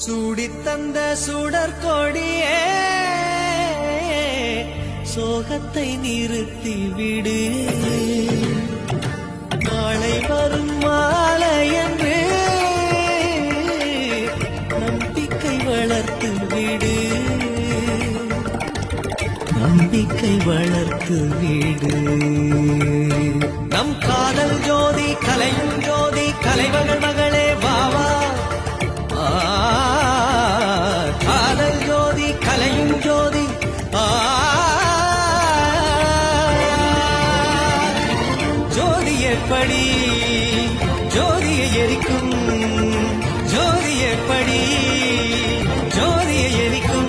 சூடித்தந்த சுடற்கொடியே சோகத்தை நிறுத்திவிடு. நாளை வரும் மாலை என்று நம்பிக்கை வளர்த்து விடு. நம்பிக்கை வளர்த்து விடு. நம் காதல் ஜோதி கலையும் ஜோதி கலைவர்கள் மகளே வாவா. காதல் ஜோதி கலையும் ஜோதி ஜோதி எப்படி ஜோதியை எரிக்கும். ஜோதி எப்படி ஜோதியை எரிக்கும்.